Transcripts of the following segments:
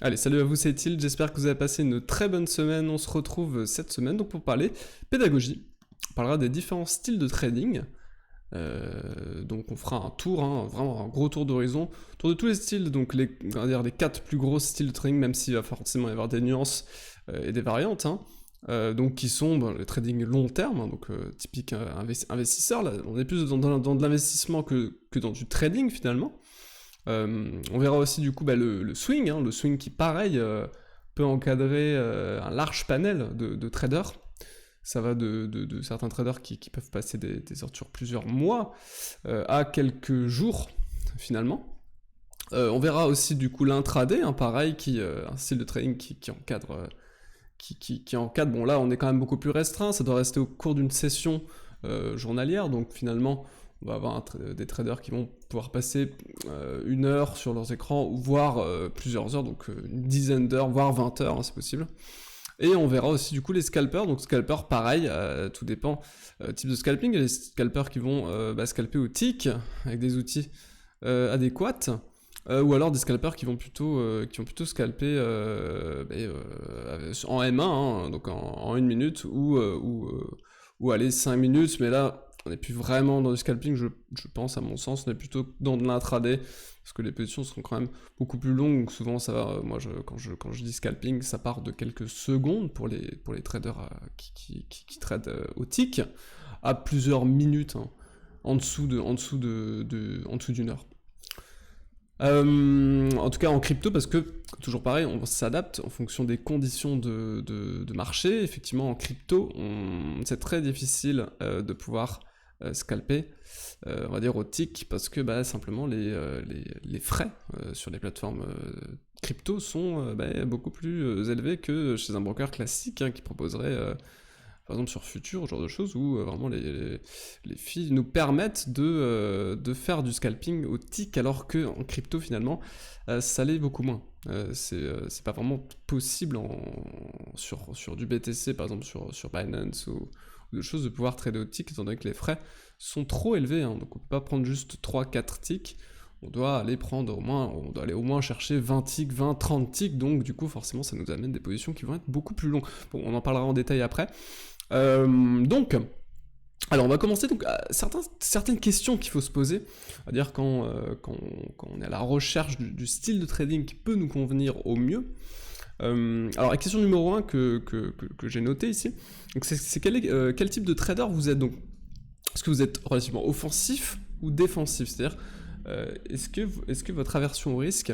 Allez, salut à vous, c'est Thild, j'espère que vous avez passé une très bonne semaine. On se retrouve cette semaine donc pour parler pédagogie. On parlera des différents styles de trading. Donc on fera un tour, vraiment un gros tour d'horizon, tour de tous les styles, donc on va dire les 4 plus gros styles de trading, même s'il va forcément y avoir des nuances et des variantes. Donc qui sont le trading long terme, donc typique investisseur, là, on est plus dans de l'investissement que dans du trading finalement. On verra aussi du coup le swing, le swing qui pareil peut encadrer un large panel de traders. Ça va de certains traders qui peuvent passer des heures sur plusieurs mois à quelques jours finalement. On verra aussi du coup l'intraday, pareil, un style de trading qui encadre, qui encadre. Bon là on est quand même beaucoup plus restreint, ça doit rester au cours d'une session journalière, donc finalement on va avoir des traders qui vont pouvoir passer 1 heure sur leurs écrans, voire plusieurs heures, donc une dizaine d'heures, voire 20 heures, c'est possible. Et on verra aussi du coup les scalpers, donc scalpers pareil, tout dépend type de scalping. Il y a les scalpers qui vont scalper au tick, avec des outils adéquats, ou alors des scalpers qui vont plutôt scalper en M1, donc en 1 minute, ou aller 5 minutes, mais là on n'est plus vraiment dans du scalping, je pense, à mon sens, on est plutôt dans de l'intraday, parce que les positions seront quand même beaucoup plus longues, donc souvent ça va, quand je dis scalping, ça part de quelques secondes pour les traders qui tradent au tick, à plusieurs minutes, en dessous d'une heure. En tout cas en crypto, parce que toujours pareil, on s'adapte en fonction des conditions de marché. Effectivement en crypto, c'est très difficile de pouvoir scalper, on va dire au tick, parce que simplement les frais sur les plateformes crypto sont beaucoup plus élevés que chez un broker classique qui proposerait par exemple sur Future, ce genre de choses, où vraiment les fees nous permettent de faire du scalping au tick, alors qu'en crypto finalement, ça l'est beaucoup moins. C'est pas vraiment possible sur du BTC, par exemple sur Binance ou de choses, de pouvoir trader au tick, étant donné que les frais sont trop élevés, donc on peut pas prendre juste 3-4 ticks, on doit aller au moins chercher 20 ticks, 20, 30 ticks, donc du coup forcément ça nous amène des positions qui vont être beaucoup plus longues. Bon, on en parlera en détail après. Donc, alors on va commencer donc à certaines questions qu'il faut se poser, à dire quand on est à la recherche du style de trading qui peut nous convenir au mieux. Alors la question numéro 1 que j'ai notée ici, donc c'est quel type de trader vous êtes. Donc, est-ce que vous êtes relativement offensif ou défensif, c'est-à-dire est-ce que votre aversion au risque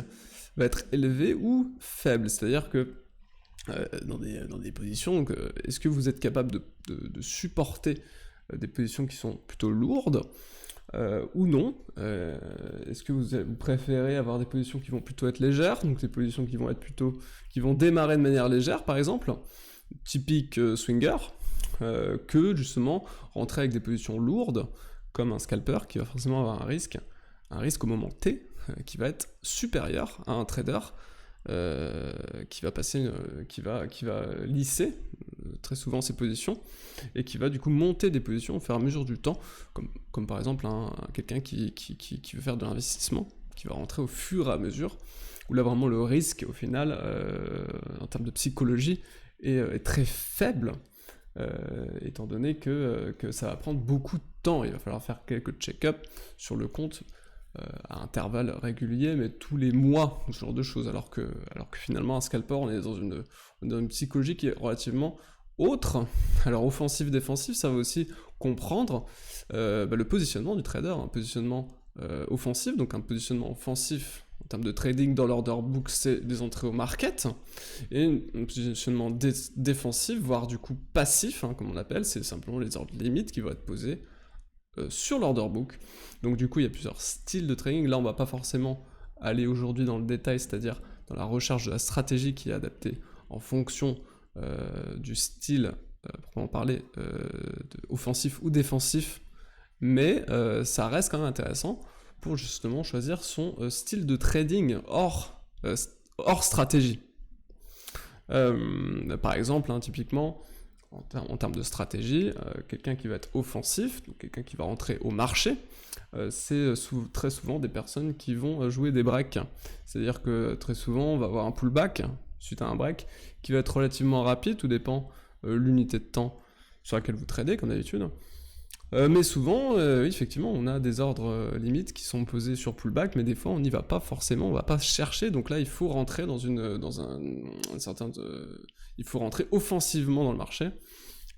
va être élevée ou faible, c'est-à-dire que dans des positions, donc est-ce que vous êtes capable de supporter des positions qui sont plutôt lourdes ou non, est-ce que vous préférez avoir des positions qui vont plutôt être légères, donc des positions qui vont démarrer de manière légère par exemple, typique swinger, que justement rentrer avec des positions lourdes comme un scalper qui va forcément avoir un risque au moment T qui va être supérieur à un trader qui va lisser très souvent ses positions et qui va du coup monter des positions au fur et à mesure du temps, comme par exemple quelqu'un qui veut faire de l'investissement, qui va rentrer au fur et à mesure, où là vraiment le risque au final en termes de psychologie est très faible, étant donné que ça va prendre beaucoup de temps, il va falloir faire quelques check-up sur le compte à intervalles réguliers, mais tous les mois, ce genre de choses, alors que finalement un scalper, on est dans une psychologie qui est relativement autre. Alors offensif, défensif, ça va aussi comprendre le positionnement du trader, un positionnement offensif, donc un positionnement offensif en termes de trading dans l'order book, c'est des entrées au market, et un positionnement défensif, voire du coup passif, comme on appelle, c'est simplement les ordres limites qui vont être posés sur l'order book. Donc du coup il y a plusieurs styles de trading, là on va pas forcément aller aujourd'hui dans le détail, c'est-à-dire dans la recherche de la stratégie qui est adaptée en fonction du style, proprement parler, offensif ou défensif, mais ça reste quand même intéressant pour justement choisir son style de trading hors stratégie. Par exemple, typiquement, en termes de stratégie, quelqu'un qui va être offensif, donc quelqu'un qui va rentrer au marché, c'est très souvent des personnes qui vont jouer des breaks. C'est-à-dire que très souvent, on va avoir un pullback suite à un break qui va être relativement rapide, tout dépend l'unité de temps sur laquelle vous tradez, comme d'habitude. Mais souvent, oui, effectivement, on a des ordres limites qui sont posés sur pullback, mais des fois, on n'y va pas forcément, on va pas chercher. Donc là, il faut rentrer il faut rentrer offensivement dans le marché.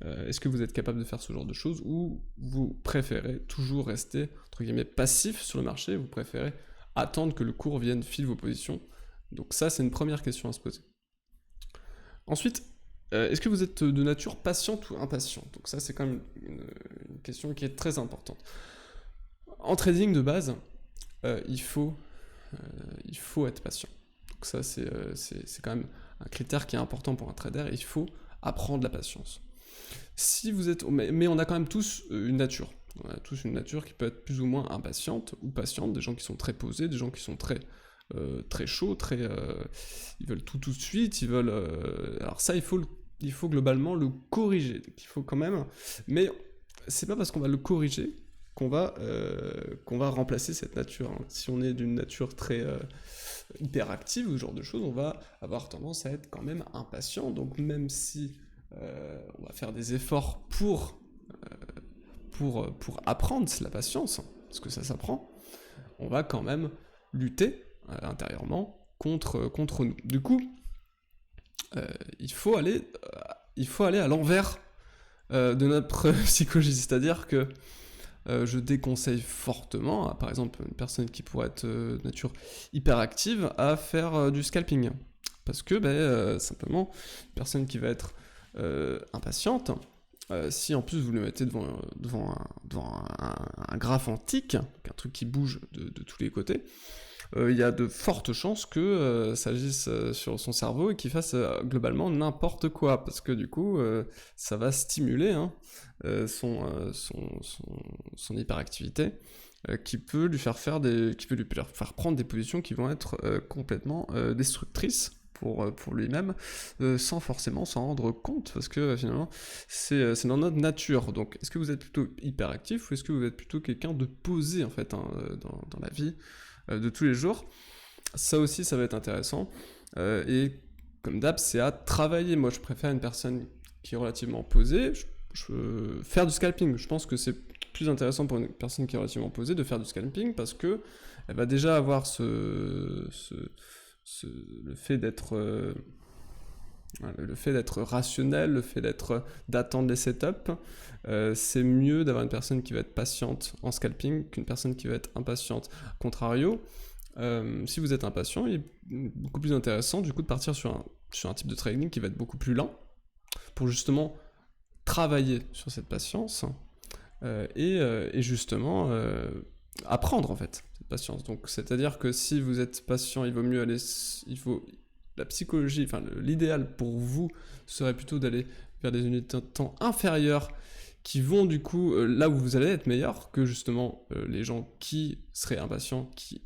Est-ce que vous êtes capable de faire ce genre de choses, ou vous préférez toujours rester, entre guillemets, passif sur le marché, vous préférez attendre que le cours vienne filer vos positions? Donc ça, c'est une première question à se poser. Ensuite, est-ce que vous êtes de nature patiente ou impatiente? Donc ça, c'est quand même une question qui est très importante. En trading de base, il faut être patient. Donc ça, c'est quand même un critère qui est important pour un trader. Il faut apprendre la patience. Si vous êtes, mais on a quand même tous une nature. On a tous une nature qui peut être plus ou moins impatiente ou patiente. Des gens qui sont très posés, des gens qui sont très chauds, ils veulent tout de suite. Ils veulent. Alors ça, il faut globalement le corriger. Donc il faut quand même. Mais c'est pas parce qu'on va le corriger qu'on va remplacer cette nature. Hein. Si on est d'une nature très hyperactive ou ce genre de choses, on va avoir tendance à être quand même impatient. Donc même si on va faire des efforts pour apprendre la patience, parce que ça s'apprend, on va quand même lutter intérieurement contre nous. Du coup, il faut aller à l'envers de notre psychologie, c'est-à-dire que je déconseille fortement, par exemple, une personne qui pourrait être de nature hyperactive, à faire du scalping. Parce que, simplement, une personne qui va être impatiente, si en plus vous le mettez devant un graphe antique, un truc qui bouge de tous les côtés, il y a de fortes chances que ça agisse sur son cerveau et qu'il fasse globalement n'importe quoi, parce que du coup, ça va stimuler son hyperactivité, qui peut lui faire prendre des positions qui vont être complètement destructrices pour lui-même, sans forcément s'en rendre compte, parce que finalement, c'est dans notre nature. Donc, est-ce que vous êtes plutôt hyperactif, ou est-ce que vous êtes plutôt quelqu'un de posé, en fait, dans la vie de tous les jours? Ça aussi, ça va être intéressant. Et comme d'hab, c'est à travailler. Moi, je préfère une personne qui est relativement posée. Faire du scalping, je pense que c'est plus intéressant pour une personne qui est relativement posée de faire du scalping, parce que elle va déjà avoir le fait d'être rationnel, le fait d'attendre les setups. C'est mieux d'avoir une personne qui va être patiente en scalping qu'une personne qui va être impatiente. Contrario, si vous êtes impatient, il est beaucoup plus intéressant du coup de partir sur un type de trading qui va être beaucoup plus lent, pour justement travailler sur cette patience et justement apprendre en fait cette patience. Donc c'est-à-dire que si vous êtes patient, la psychologie, enfin l'idéal pour vous serait plutôt d'aller vers des unités de temps inférieures, qui vont du coup là où vous allez être meilleur que justement les gens qui seraient impatients, qui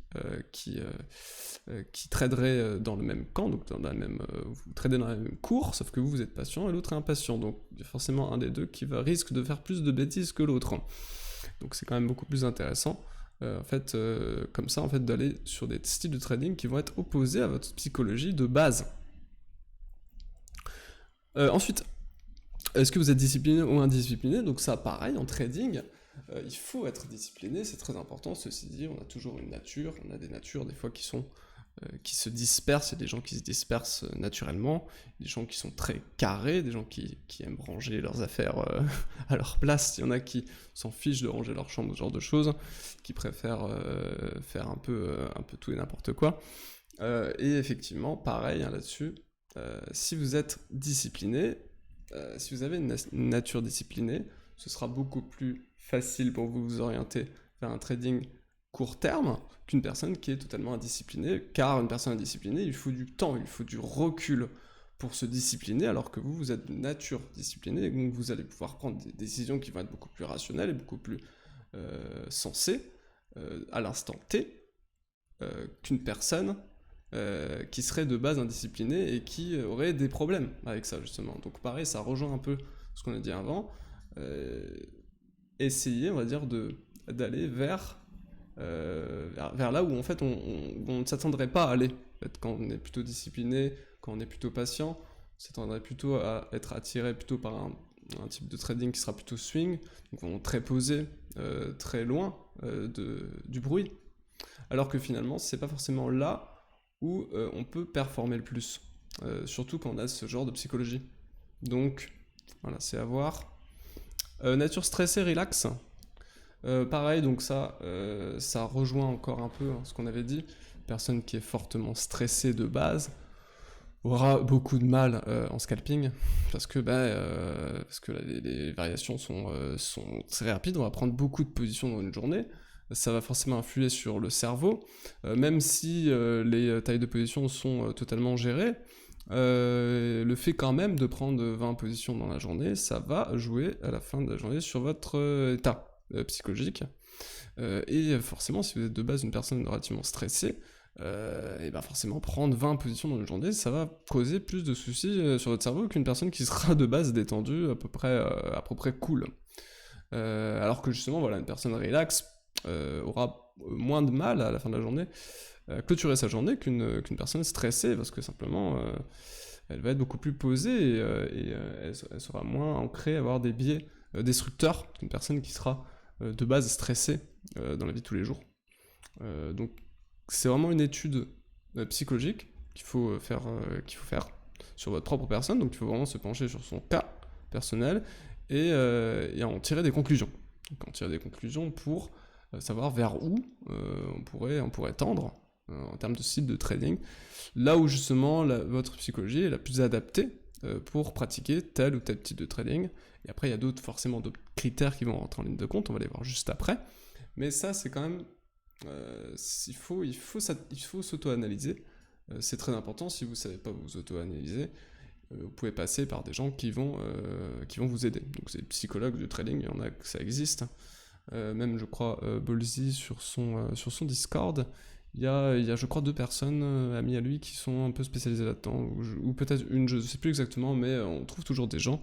traderaient dans le même camp, donc vous tradez dans la même cour, sauf que vous êtes patient et l'autre est impatient, donc il y a forcément un des deux qui risque de faire plus de bêtises que l'autre. Donc c'est quand même beaucoup plus intéressant comme ça, d'aller sur des styles de trading qui vont être opposés à votre psychologie de base. Ensuite, est-ce que vous êtes discipliné ou indiscipliné? Donc ça, pareil, en trading, il faut être discipliné, c'est très important. Ceci dit, on a toujours une nature, on a des natures des fois qui se dispersent. Il y a des gens qui se dispersent naturellement, des gens qui sont très carrés, des gens qui aiment ranger leurs affaires à leur place. Il y en a qui s'en fichent de ranger leur chambre, ce genre de choses, qui préfèrent faire un peu tout et n'importe quoi. Et effectivement, pareil là-dessus, si vous êtes discipliné, si vous avez une nature disciplinée, ce sera beaucoup plus facile pour vous orienter vers un trading court terme qu'une personne qui est totalement indisciplinée, car une personne indisciplinée, il faut du temps, il faut du recul pour se discipliner, alors que vous êtes de nature disciplinée, et donc vous allez pouvoir prendre des décisions qui vont être beaucoup plus rationnelles et beaucoup plus sensées à l'instant T qu'une personne qui serait de base indisciplinée et qui aurait des problèmes avec ça, justement. Donc pareil, ça rejoint un peu ce qu'on a dit avant, essayer, on va dire, d'aller vers là où en fait on ne s'attendrait pas à aller. En fait, quand on est plutôt discipliné, quand on est plutôt patient, on s'attendrait plutôt à être attiré plutôt par un type de trading qui sera plutôt swing, donc très posé, très loin du bruit. Alors que finalement, c'est pas forcément là où on peut performer le plus, surtout quand on a ce genre de psychologie. Donc voilà, c'est à voir. Nature stressée, relax. Pareil, donc ça rejoint encore un peu ce qu'on avait dit. Une personne qui est fortement stressée de base aura beaucoup de mal en scalping parce que les variations sont très rapides. On va prendre beaucoup de positions dans une journée. Ça va forcément influer sur le cerveau, même si les tailles de position sont totalement gérées. Le fait quand même de prendre 20 positions dans la journée, ça va jouer à la fin de la journée sur votre état psychologique. Et forcément, si vous êtes de base une personne relativement stressée, et ben forcément prendre 20 positions dans une journée, ça va causer plus de soucis sur votre cerveau qu'une personne qui sera de base détendue, à peu près cool. Alors que justement, voilà, une personne relax aura moins de mal à la fin de la journée clôturer sa journée qu'une personne stressée, parce que simplement elle va être beaucoup plus posée et elle sera moins ancrée à avoir des biais destructeurs qu'une personne qui sera de base stressée dans la vie de tous les jours. Donc c'est vraiment une étude psychologique qu'il faut faire sur votre propre personne, donc il faut vraiment se pencher sur son cas personnel et en tirer des conclusions. Donc en tirer des conclusions pour savoir vers où on pourrait tendre en termes de style de trading, là où justement votre psychologie est la plus adaptée pour pratiquer tel ou tel type de trading. Et après, il y a forcément d'autres critères qui vont rentrer en ligne de compte, on va les voir juste après. Mais ça, c'est quand même... il faut s'auto-analyser. C'est très important. Si vous ne savez pas vous auto-analyser, vous pouvez passer par des gens qui vont vous aider. Donc c'est des psychologues du trading, il y en a, ça existe. Même, je crois, Bolzi sur son Discord, il y a, je crois, 2 personnes amies à lui qui sont un peu spécialisées là-dedans, ou peut-être une, je ne sais plus exactement, mais on trouve toujours des gens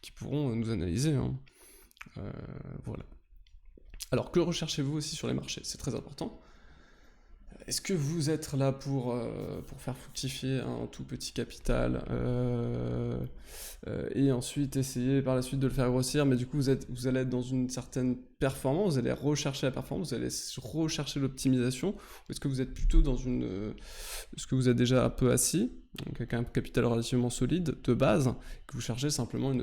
qui pourront nous analyser. Hein. Voilà. Alors, que recherchez-vous aussi sur les marchés? C'est très important. Est-ce que vous êtes là pour faire fructifier un tout petit capital et ensuite essayer par la suite de le faire grossir, mais du coup vous allez être dans une certaine performance, vous allez rechercher la performance, vous allez rechercher l'optimisation, ou est-ce que vous êtes plutôt dans est-ce que vous êtes déjà un peu assis, donc avec un capital relativement solide de base, que vous cherchez simplement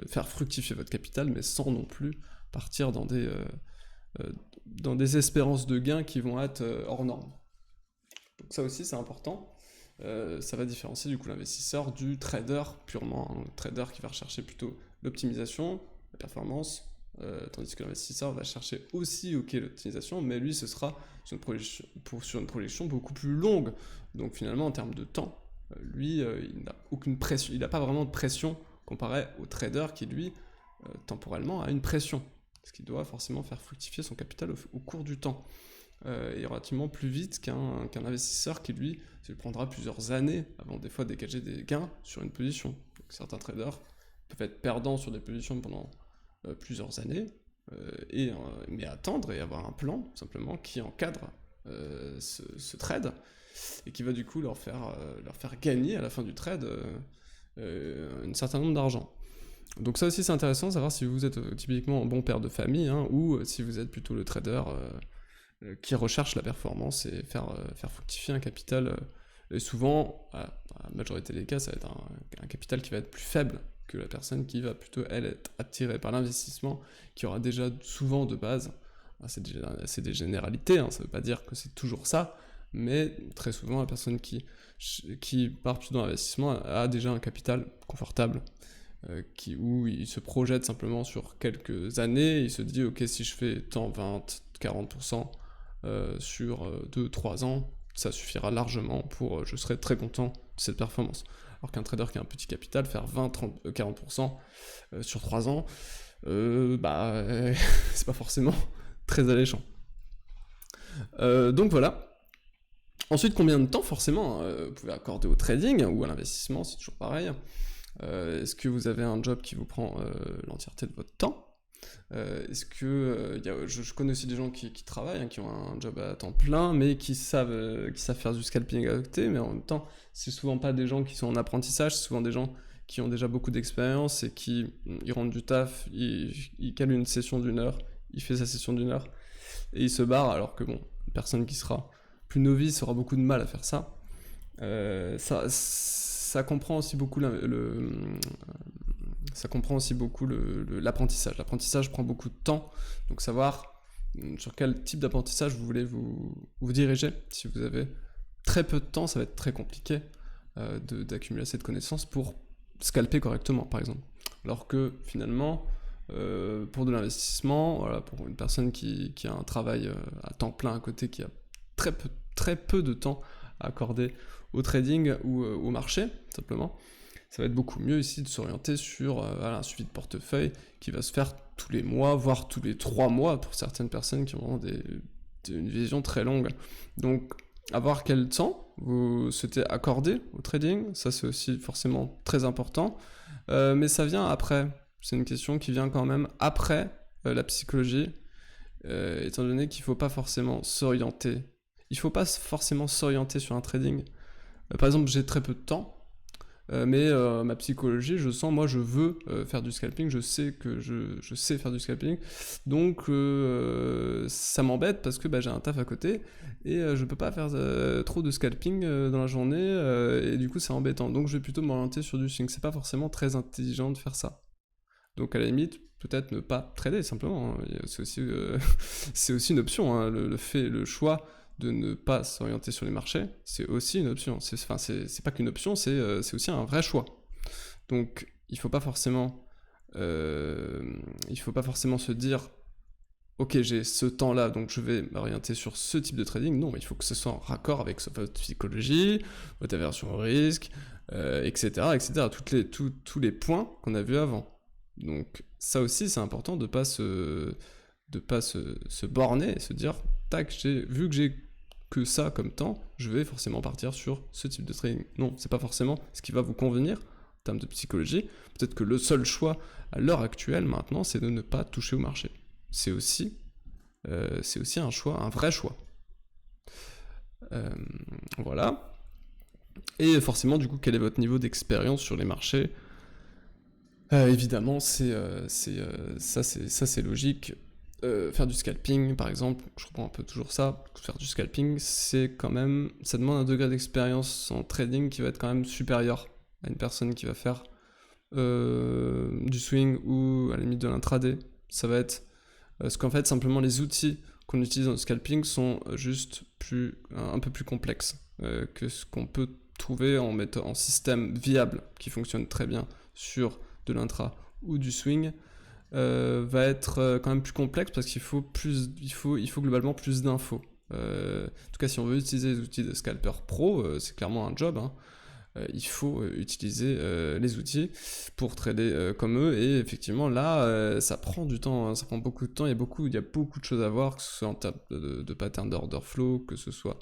faire fructifier votre capital, mais sans non plus partir dans des espérances de gains qui vont être hors normes. Donc ça aussi c'est important. Ça va différencier du coup l'investisseur du trader purement, un trader qui va rechercher plutôt l'optimisation, la performance, tandis que l'investisseur va chercher aussi l'optimisation, mais lui ce sera sur une projection beaucoup plus longue. Donc finalement en termes de temps, lui il n'a aucune pression, il n'a pas vraiment de pression comparé au trader qui lui temporellement a une pression, ce qui doit forcément faire fructifier son capital au cours du temps. Et relativement plus vite qu'un investisseur qui lui prendra plusieurs années avant des fois de dégager des gains sur une position. Donc, certains traders peuvent être perdants sur des positions pendant plusieurs années, mais attendre et avoir un plan simplement qui encadre ce trade et qui va du coup leur faire gagner à la fin du trade un certain nombre d'argent. Donc ça aussi c'est intéressant de savoir si vous êtes typiquement un bon père de famille, hein, ou si vous êtes plutôt le trader qui recherche la performance et faire fructifier un capital. Et souvent, à la majorité des cas, ça va être un capital qui va être plus faible que la personne qui va plutôt, elle, être attirée par l'investissement, qui aura déjà souvent de base, c'est des généralités, hein, ça ne veut pas dire que c'est toujours ça, mais très souvent, la personne qui part plutôt dans l'investissement a déjà un capital confortable, où il se projette simplement sur quelques années, il se dit, ok, si je fais tant, 20, 40%, sur 2-3 ans, ça suffira largement je serai très content de cette performance. Alors qu'un trader qui a un petit capital, faire 20, 30, 40% sur 3 ans, c'est pas forcément très alléchant. Donc voilà. Ensuite, combien de temps forcément vous pouvez accorder au trading ou à l'investissement, c'est toujours pareil. Est-ce que vous avez un job qui vous prend l'entièreté de votre temps? Est-ce que je connais aussi des gens qui travaillent, hein, qui ont un job à temps plein, mais qui savent faire du scalping à côté, mais en même temps, c'est souvent pas des gens qui sont en apprentissage, c'est souvent des gens qui ont déjà beaucoup d'expérience et ils rentrent du taf, ils calent une session d'1 heure, il fait sa session d'1 heure et il se barre, alors que bon, une personne qui sera plus novice aura beaucoup de mal à faire ça. Ça comprend aussi beaucoup ça comprend aussi beaucoup l'apprentissage. L'apprentissage prend beaucoup de temps, donc savoir sur quel type d'apprentissage vous voulez vous diriger. Si vous avez très peu de temps, ça va être très compliqué d'accumuler assez de connaissances pour scalper correctement, par exemple. Alors que finalement, pour de l'investissement, voilà, pour une personne qui a un travail à temps plein à côté, qui a très peu de temps à accorder au trading ou au marché, simplement, ça va être beaucoup mieux ici de s'orienter sur un suivi de portefeuille qui va se faire tous les mois, voire tous les 3 mois pour certaines personnes qui ont une vision très longue. Donc, avoir quel temps vous souhaitez accorder au trading, ça c'est aussi forcément très important, mais ça vient après. C'est une question qui vient quand même après la psychologie, étant donné qu'il ne faut pas forcément s'orienter. Il ne faut pas forcément s'orienter sur un trading. Par exemple, j'ai très peu de temps, mais ma psychologie, moi je veux faire du scalping, je sais que je sais faire du scalping, donc ça m'embête parce que j'ai un taf à côté et je peux pas faire trop de scalping dans la journée et du coup c'est embêtant, donc je vais plutôt m'orienter sur du swing. C'est pas forcément très intelligent de faire ça, donc à la limite peut-être ne pas trader simplement, hein. C'est aussi, c'est aussi une option, hein. Le choix de ne pas s'orienter sur les marchés, c'est aussi une option. C'est pas qu'une option, c'est aussi un vrai choix. Donc, il faut pas forcément se dire, ok, j'ai ce temps-là, donc je vais m'orienter sur ce type de trading. Non, il faut que ce soit en raccord avec votre psychologie, votre aversion au risque, etc., etc. Tous les points qu'on a vus avant. Donc, ça aussi, c'est important de pas se borner et se dire, tac, vu que j'ai que ça comme temps, je vais forcément partir sur ce type de trading. Non, c'est pas forcément ce qui va vous convenir en termes de psychologie. Peut-être que le seul choix à l'heure actuelle maintenant, c'est de ne pas toucher au marché. C'est aussi un choix, un vrai choix. Voilà. Et forcément, du coup, quel est votre niveau d'expérience sur les marchés? Évidemment, ça c'est logique. Faire du scalping, par exemple, je reprends un peu toujours ça, faire du scalping, c'est quand même, ça demande un degré d'expérience en trading qui va être quand même supérieur à une personne qui va faire du swing ou à la limite de l'intraday. Ça va être, parce qu'en fait, simplement les outils qu'on utilise dans le scalping sont juste un peu plus complexes que ce qu'on peut trouver en système viable qui fonctionne très bien sur de l'intra ou du swing. Va être quand même plus complexe parce qu'il faut globalement plus d'infos. En tout cas, si on veut utiliser les outils de scalper pro, c'est clairement un job, hein. Il faut utiliser les outils pour trader comme eux, et effectivement là ça prend du temps, hein, ça prend beaucoup de temps, il y a beaucoup de choses à voir, que ce soit en termes de pattern d'order flow, que ce soit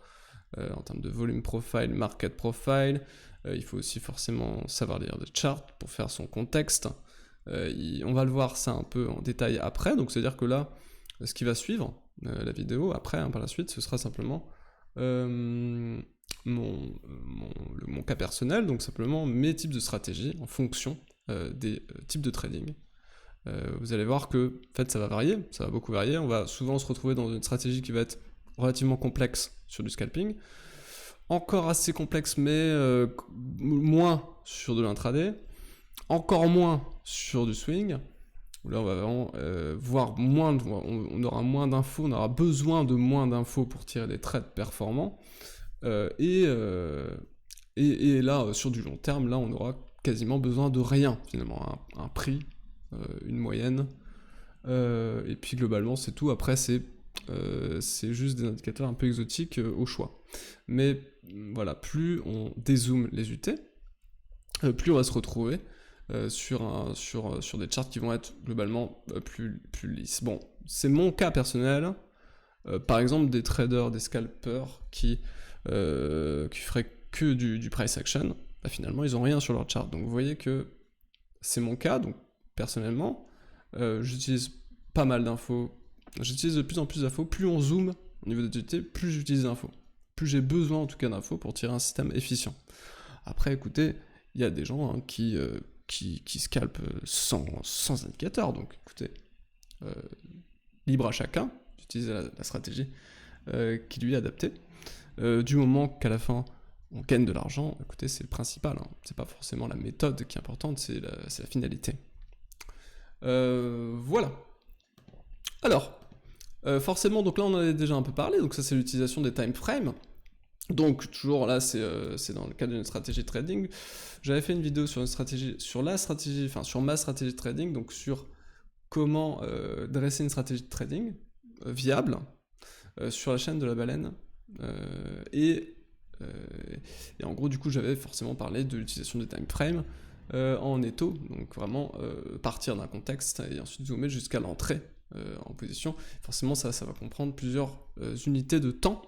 en termes de volume profile, market profile. Il faut aussi forcément savoir lire des charts pour faire son contexte. On va le voir ça un peu en détail après, donc c'est à dire que là, ce qui va suivre, la vidéo après, hein, par la suite, ce sera simplement mon cas personnel, donc simplement mes types de stratégies en fonction des types de trading. Vous allez voir que en fait ça va varier, ça va beaucoup varier, on va souvent se retrouver dans une stratégie qui va être relativement complexe sur du scalping, encore assez complexe mais moins sur de l'intraday, encore moins sur du swing, où là on va vraiment on aura moins d'infos, on aura besoin de moins d'infos pour tirer des trades performants, et là sur du long terme, là on aura quasiment besoin de rien finalement, un prix, une moyenne, et puis globalement c'est tout. Après c'est juste des indicateurs un peu exotiques au choix, mais voilà, plus on dézoome les UT, plus on va se retrouver sur des charts qui vont être globalement plus lisses. Bon, c'est mon cas personnel. Par exemple, des traders, des scalpers qui feraient que du price action, finalement ils ont rien sur leur chart. Donc vous voyez que c'est mon cas, donc personnellement, j'utilise pas mal d'infos, j'utilise de plus en plus d'infos, plus on zoome au niveau d'utilité, plus j'utilise d'infos, plus j'ai besoin en tout cas d'infos pour tirer un système efficient. Après, écoutez, il y a des gens hein, qui scalpent sans indicateur, donc écoutez, libre à chacun d'utiliser la stratégie qui lui est adaptée. Du moment qu'à la fin, on gagne de l'argent, écoutez, c'est le principal, hein. C'est pas forcément la méthode qui est importante, c'est la finalité. Voilà. Alors, forcément, donc là on en a déjà un peu parlé, donc ça c'est l'utilisation des time frames. Donc toujours là c'est dans le cadre d'une stratégie de trading. J'avais fait une vidéo sur ma stratégie de trading, donc sur comment dresser une stratégie de trading viable sur la chaîne de la baleine. Et en gros du coup j'avais forcément parlé de l'utilisation des time frames en étau, donc vraiment partir d'un contexte et ensuite zoomer jusqu'à l'entrée en position. Forcément ça va comprendre plusieurs unités de temps.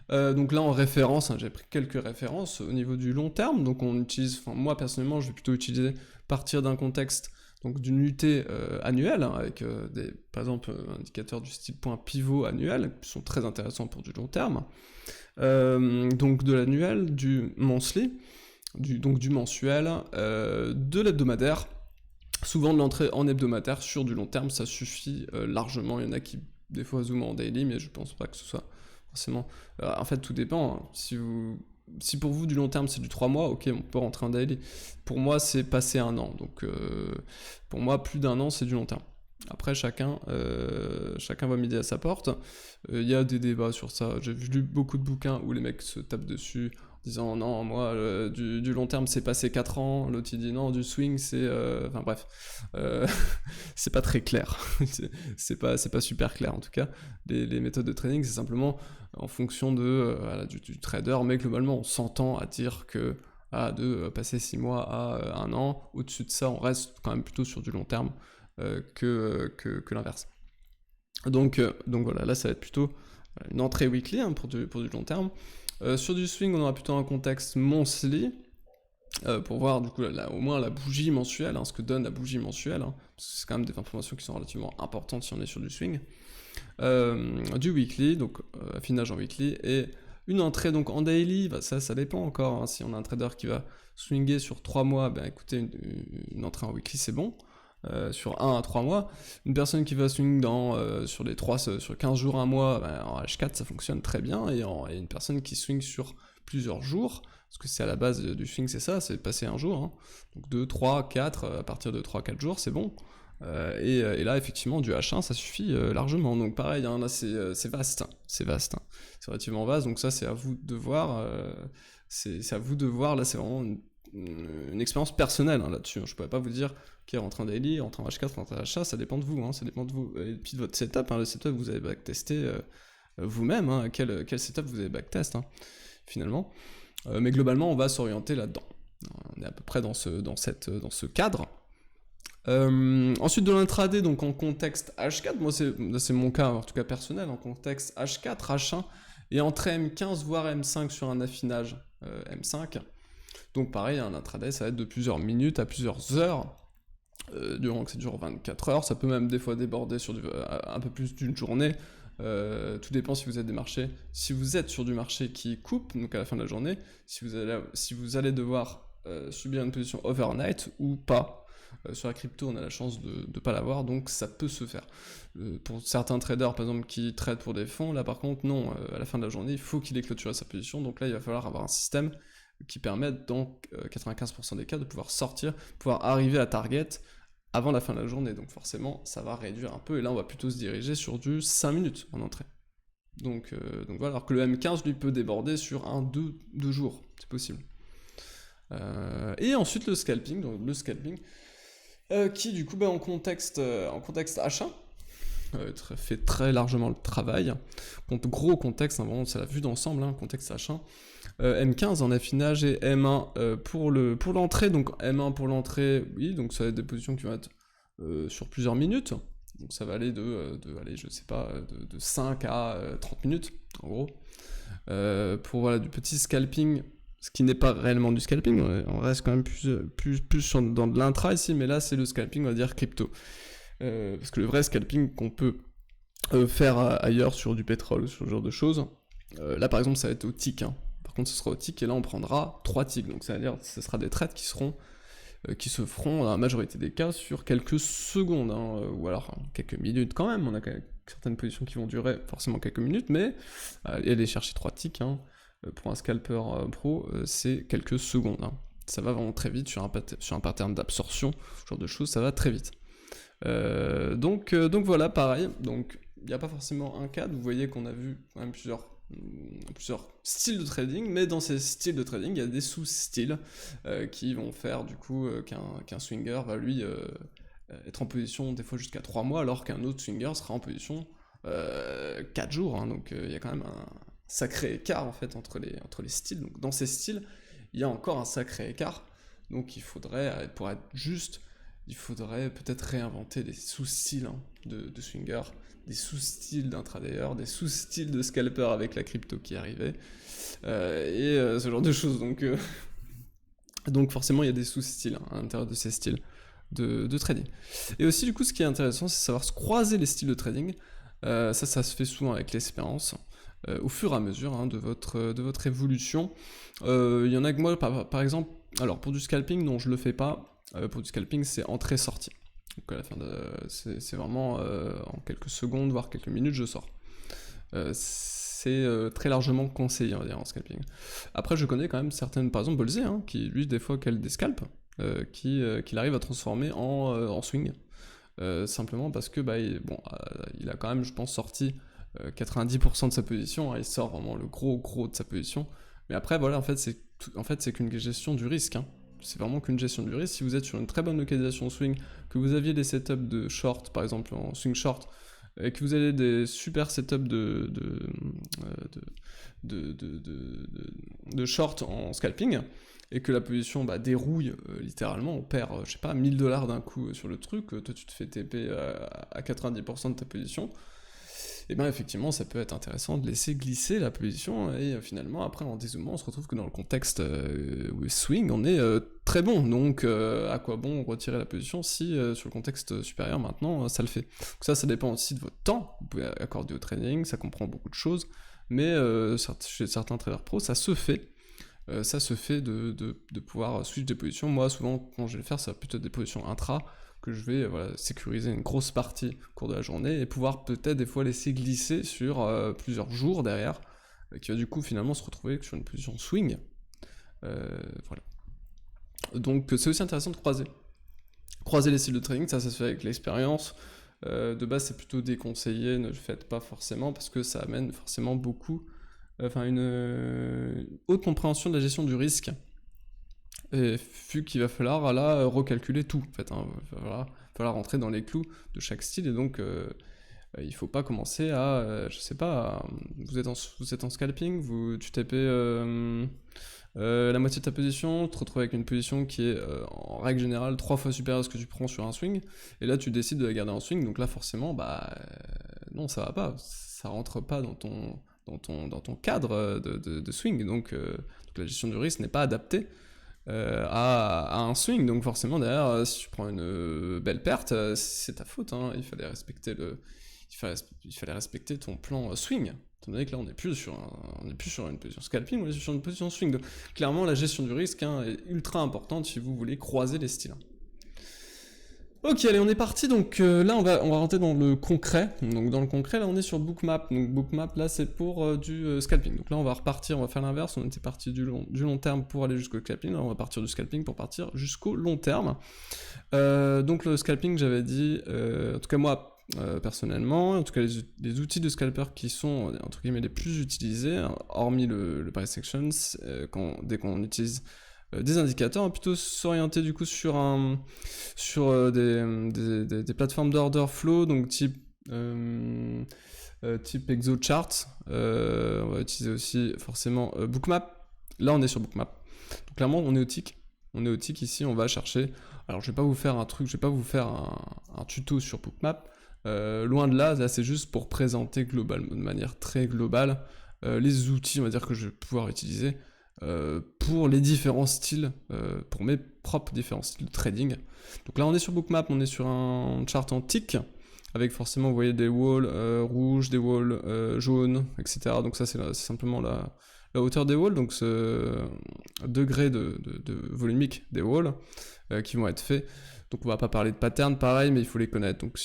Donc là en référence, hein, j'ai pris quelques références au niveau du long terme, donc on utilise, enfin moi personnellement je vais plutôt utiliser partir d'un contexte, donc d'une unité annuelle, hein, avec par exemple indicateurs du style point pivot annuel, qui sont très intéressants pour du long terme, donc de l'annuel, du monthly, donc du mensuel, de l'hebdomadaire, souvent de l'entrée en hebdomadaire sur du long terme, ça suffit largement. Il y en a qui des fois zooment en daily, mais je pense pas que ce soit forcément... en fait, tout dépend. Hein. Si pour vous, du long terme, c'est du 3 mois, ok, on peut rentrer en daily. Pour moi, c'est passé un an. Donc, pour moi, plus d'un an, c'est du long terme. Après, chacun va midi à sa porte. Il y a des débats sur ça. J'ai lu beaucoup de bouquins où les mecs se tapent dessus en disant non, moi, du long terme, c'est passé 4 ans. L'autre, il dit non, du swing, c'est... Enfin, bref. C'est pas très clair. c'est pas super clair, en tout cas. Les méthodes de trading, c'est simplement en fonction du trader, mais globalement, on s'entend à dire que de passer 6 mois à 1 an, au-dessus de ça, on reste quand même plutôt sur du long terme que l'inverse. Donc voilà, là ça va être plutôt une entrée weekly hein, pour du long terme. Sur du swing, on aura plutôt un contexte monthly, pour voir du coup là, au moins la bougie mensuelle, hein, ce que donne la bougie mensuelle, hein, parce que c'est quand même des informations qui sont relativement importantes si on est sur du swing. Du weekly, donc affinage en weekly, et une entrée donc en daily, bah, ça dépend encore, hein, si on a un trader qui va swinger sur 3 mois, ben écoutez, une entrée en weekly c'est bon, sur 1 à 3 mois, une personne qui va swing sur 15 jours, 1 mois, ben, en H4 ça fonctionne très bien, et une personne qui swing sur plusieurs jours, parce que c'est à la base du swing c'est ça, c'est passer un jour, hein, donc 2, 3, 4, à partir de 3-4 jours c'est bon. Et là, effectivement, du H1, ça suffit largement. Donc pareil, hein, là, c'est vaste. C'est vaste. Hein. C'est relativement vaste, donc ça, c'est à vous de voir. C'est à vous de voir. Là, c'est vraiment une expérience personnelle hein, là-dessus. Je ne pourrais pas vous dire, ok, rentre en daily, rentre en H4, rentre en H1, ça dépend de vous. Hein, ça dépend de vous. Et puis de votre setup. Hein, le setup, vous avez backtesté vous-même. Hein, quel setup vous avez backtest, hein, finalement. Mais globalement, on va s'orienter là-dedans. On est à peu près dans ce cadre. Ensuite de l'intraday, donc en contexte H4, moi c'est mon cas en tout cas personnel, en contexte H4, H1 et entrée M15 voire M5 sur un affinage M5. Donc pareil, un intraday ça va être de plusieurs minutes à plusieurs heures, durant que ça dure 24 heures, ça peut même des fois déborder sur un peu plus d'une journée. Tout dépend si vous êtes si vous êtes sur du marché qui coupe, donc à la fin de la journée, si vous allez devoir subir une position overnight ou pas. Sur la crypto, on a la chance de ne pas l'avoir, donc ça peut se faire. Pour certains traders, par exemple, qui tradent pour des fonds, là par contre, non, à la fin de la journée, il faut qu'il ait clôturé sa position, donc là, il va falloir avoir un système qui permette, dans 95% des cas, de pouvoir sortir, pouvoir arriver à target avant la fin de la journée, donc forcément, ça va réduire un peu, et là, on va plutôt se diriger sur du 5 minutes en entrée. Donc voilà, alors que le M15, lui, peut déborder sur 2 jours, c'est possible. Et ensuite, le scalping, qui du coup en contexte H1 fait très largement le travail. Gros contexte, hein, vraiment c'est la vue d'ensemble, hein, contexte H1. M15 en affinage et M1 pour l'entrée. Donc M1 pour l'entrée, oui, donc ça va être des positions qui vont être sur plusieurs minutes. Donc ça va aller de 5 à 30 minutes en gros. Pour voilà, du petit scalping, ce qui n'est pas réellement du scalping, on reste quand même plus dans de l'intra ici, mais là c'est le scalping, on va dire crypto. Parce que le vrai scalping qu'on peut faire ailleurs sur du pétrole, sur ce genre de choses, là par exemple ça va être au tick, hein. Par contre ce sera au tick, et là on prendra 3 ticks, donc ça veut dire que ce sera des trades qui se feront dans la majorité des cas sur quelques secondes, hein, ou alors quelques minutes quand même, on a quand même certaines positions qui vont durer forcément quelques minutes, mais aller chercher 3 ticks, hein, pour un scalper pro, c'est quelques secondes, hein. Ça va vraiment très vite sur un pattern d'absorption, ce genre de choses, ça va très vite. Donc voilà, pareil, donc il n'y a pas forcément un cadre, vous voyez qu'on a vu quand même plusieurs styles de trading, mais dans ces styles de trading, il y a des sous-styles qui vont faire du coup qu'un swinger va lui être en position des fois jusqu'à 3 mois, alors qu'un autre swinger sera en position 4 jours, hein. Donc il y a quand même un sacré écart en fait entre les styles. Donc dans ces styles, il y a encore un sacré écart, donc il faudrait, pour être juste, il faudrait peut-être réinventer des sous-styles, hein, de swinger, des sous-styles d'intradayers, des sous-styles de scalper avec la crypto qui arrivait, et ce genre de choses. Donc forcément il y a des sous-styles, hein, à l'intérieur de ces styles de trading. Et aussi du coup ce qui est intéressant, c'est savoir se croiser les styles de trading. Ça se fait souvent avec l'expérience, au fur et à mesure, hein, de votre évolution. Il y en a que moi par exemple, alors pour du scalping, non je le fais pas. Pour du scalping, c'est entrée-sortie. Donc à la fin c'est vraiment en quelques secondes, voire quelques minutes, je sors. C'est très largement conseillé, on va dire, en scalping. Après, je connais quand même certaines, par exemple Bolzé, hein, qui lui, des fois, cale des scalps, qu'il arrive à transformer en swing. Simplement parce que il a quand même, je pense, sorti 90% de sa position, hein, il sort vraiment le gros de sa position. Mais après, voilà, en fait, c'est qu'une gestion du risque, hein. C'est vraiment qu'une gestion du risque. Si vous êtes sur une très bonne localisation swing, que vous aviez des setups de short, par exemple en swing short, et que vous avez des super setups de short en scalping, et que la position dérouille littéralement, on perd, je sais pas, 1000 $ d'un coup sur le truc, toi tu te fais TP à 90% de ta position, et bien effectivement ça peut être intéressant de laisser glisser la position, et finalement après en dézoomant on se retrouve que dans le contexte swing on est très bon, donc à quoi bon retirer la position si sur le contexte supérieur maintenant ça le fait. Donc ça dépend aussi de votre temps, vous pouvez accorder au trading, ça comprend beaucoup de choses, mais chez certains traders pro ça se fait. De pouvoir switch des positions. Moi souvent quand je vais le faire ça va plutôt être des positions intra, que je vais sécuriser une grosse partie au cours de la journée et pouvoir peut-être des fois laisser glisser sur plusieurs jours derrière, qui va du coup finalement se retrouver sur une position swing. Voilà. Donc c'est aussi intéressant de croiser les styles de trading, ça se fait avec l'expérience. De base c'est plutôt déconseillé, ne le faites pas forcément parce que ça amène forcément une haute compréhension de la gestion du risque. Et vu qu'il va falloir là recalculer tout, en fait, hein. Il va falloir rentrer dans les clous de chaque style, et donc il faut pas commencer à, je sais pas, vous êtes en scalping, tu tapez la moitié de ta position, tu te retrouves avec une position qui est en règle générale 3 fois supérieure à ce que tu prends sur un swing, et là tu décides de la garder en swing, donc là forcément, non ça va pas, ça rentre pas dans ton cadre de swing, donc la gestion du risque n'est pas adaptée à un swing, donc forcément derrière si tu prends une belle perte, c'est ta faute, hein. Il fallait respecter ton plan swing, étant donné que là on n'est plus sur une position scalping, on est sur une position swing, donc clairement la gestion du risque, hein, est ultra importante si vous voulez croiser les styles. Ok, allez, on est parti, donc là on va rentrer dans le concret. Donc dans le concret, là on est sur Bookmap. Donc Bookmap, là c'est pour du scalping. Donc là on va repartir, on va faire l'inverse, on était parti du long terme pour aller jusqu'au scalping, là on va partir du scalping pour partir jusqu'au long terme. Donc le scalping, j'avais dit, en tout cas moi personnellement, en tout cas les outils de scalper qui sont entre guillemets les plus utilisés, hein, hormis le price action, dès qu'on utilise des indicateurs, plutôt s'orienter du coup sur des plateformes d'order flow, donc type ExoChart. On va utiliser aussi forcément Bookmap. Là on est sur Bookmap, donc clairement on est au tick ici, on va chercher. Alors je vais pas vous faire un tuto sur Bookmap, loin de là c'est juste pour présenter de manière très globale les outils, on va dire, que je vais pouvoir utiliser pour les différents styles, pour mes propres différents styles de trading. Donc là on est sur Bookmap, on est sur un chart en tick, avec forcément vous voyez des walls rouges, des walls jaunes, etc. Donc ça c'est simplement la hauteur des walls, donc ce degré de volumique des walls qui vont être faits. Donc on va pas parler de patterns pareil, mais il faut les connaître. Donc,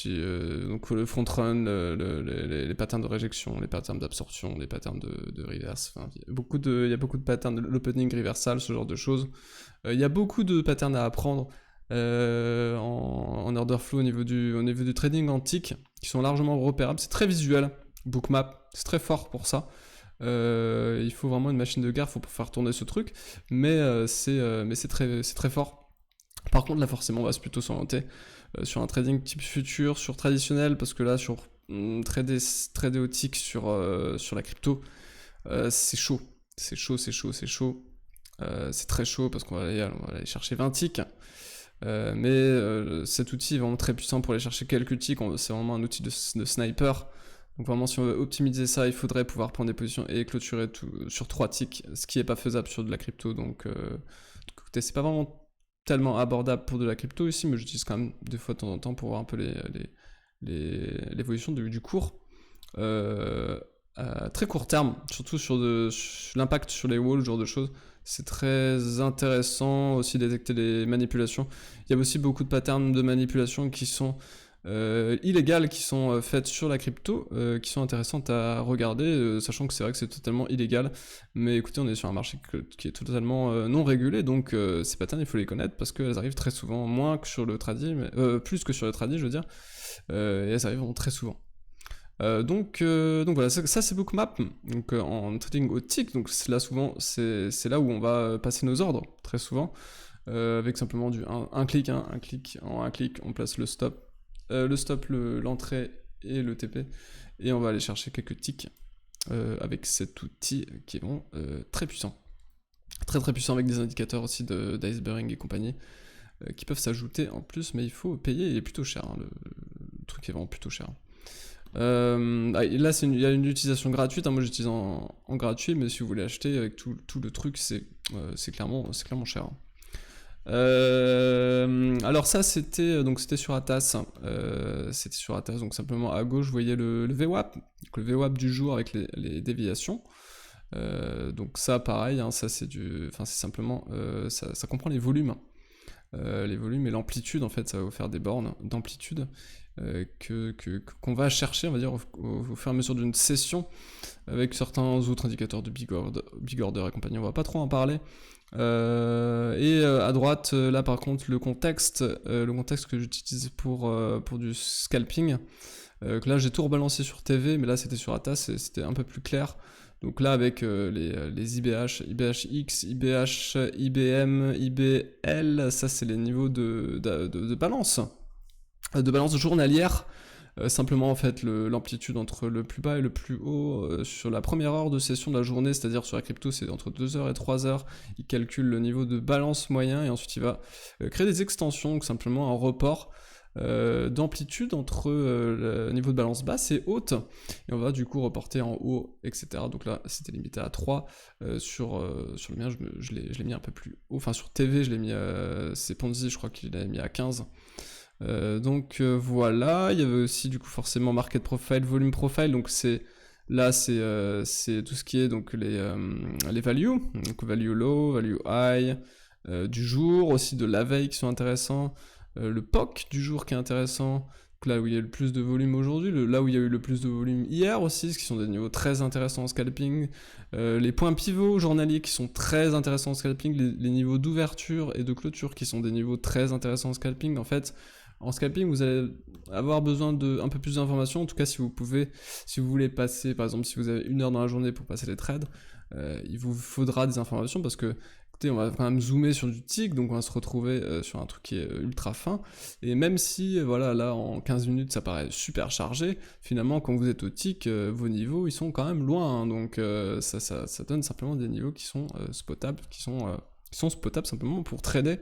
donc le front run, les patterns de réjection, les patterns d'absorption, les patterns de reverse. Enfin, il y a beaucoup de patterns de l'opening reversal, ce genre de choses. Il y a beaucoup de patterns à apprendre en order flow au niveau du trading en tick, qui sont largement repérables. C'est très visuel. Bookmap, c'est très fort pour ça. Il faut vraiment une machine de guerre pour faire tourner ce truc, mais c'est très fort. Par contre là forcément on va plutôt s'orienter sur un trading type futur, sur traditionnel, parce que là sur trader au tick sur la crypto, c'est chaud. C'est très chaud parce qu'on va aller chercher 20 ticks. Mais cet outil est vraiment très puissant pour aller chercher quelques ticks, c'est vraiment un outil de sniper. Donc vraiment si on veut optimiser ça, il faudrait pouvoir prendre des positions et clôturer tout sur 3 ticks, ce qui n'est pas faisable sur de la crypto. Donc écoutez, c'est pas vraiment tellement abordable pour de la crypto ici, mais j'utilise quand même des fois de temps en temps pour voir un peu l'évolution du cours. À très court terme, surtout sur l'impact sur les walls, ce genre de choses. C'est très intéressant aussi de détecter les manipulations. Il y a aussi beaucoup de patterns de manipulation qui sont illégales, qui sont faites sur la crypto, qui sont intéressantes à regarder, sachant que c'est vrai que c'est totalement illégal. Mais écoutez, on est sur un marché qui est totalement non régulé, donc ces patterns, il faut les connaître parce qu'elles arrivent très souvent, moins que sur le trading, mais plus que sur le trading, je veux dire, et elles arrivent très souvent. Donc voilà, ça c'est Bookmap, donc en trading au tick, donc là souvent c'est là où on va passer nos ordres, très souvent, avec simplement un clic, en un clic on place le stop, l'entrée et le TP, et on va aller chercher quelques ticks avec cet outil qui est vraiment très puissant. Très puissant, avec des indicateurs aussi d'iceberg et compagnie, qui peuvent s'ajouter en plus, mais il faut payer, il est plutôt cher, hein, le truc est vraiment plutôt cher. Là il y a une utilisation gratuite, hein, moi j'utilise en gratuit, mais si vous voulez acheter avec tout le truc, c'est clairement cher. Alors ça c'était sur Atas, donc simplement à gauche vous voyez le VWAP, donc le VWAP du jour avec les déviations. Donc ça pareil, hein, ça c'est simplement ça comprend les volumes. Les volumes et l'amplitude, en fait, ça va vous faire des bornes d'amplitude qu'on va chercher, on va dire, au fur et à mesure d'une session, avec certains autres indicateurs de big order et compagnie, on va pas trop en parler. À droite, là par contre, le contexte que j'utilise pour du scalping, que là j'ai tout rebalancé sur TV, mais là c'était sur Atas, c'était un peu plus clair. Donc là avec les IBH, IBHX, IBH, IBM, IBL, ça c'est les niveaux de balance, journalière. Simplement en fait l'amplitude entre le plus bas et le plus haut sur la première heure de session de la journée, c'est-à-dire sur la crypto c'est entre 2h et 3h, il calcule le niveau de balance moyen et ensuite il va créer des extensions, donc simplement un report d'amplitude entre le niveau de balance basse et haute, et on va du coup reporter en haut, etc. Donc là c'était limité à 3, sur le mien je l'ai mis un peu plus haut, enfin sur TV je l'ai mis, c'est Ponzi je crois qu'il l'a mis à 15. Voilà, il y avait aussi du coup forcément market profile, volume profile, donc c'est tout ce qui est donc les values, donc value low, value high, du jour, aussi de la veille qui sont intéressants, le POC du jour qui est intéressant, donc là où il y a le plus de volume aujourd'hui, là où il y a eu le plus de volume hier aussi, ce qui sont des niveaux très intéressants en scalping, les points pivots journaliers qui sont très intéressants en scalping, les niveaux d'ouverture et de clôture qui sont des niveaux très intéressants en scalping. En fait, en scalping, vous allez avoir besoin d'un peu plus d'informations, en tout cas si vous voulez passer, par exemple si vous avez 1 heure dans la journée pour passer les trades, il vous faudra des informations parce que écoutez, on va quand même zoomer sur du tick, donc on va se retrouver sur un truc qui est ultra fin, et même si voilà là en 15 minutes ça paraît super chargé, finalement quand vous êtes au tick, vos niveaux ils sont quand même loin, hein, donc ça donne simplement des niveaux qui sont spotables, qui sont qui sont spotables simplement pour trader.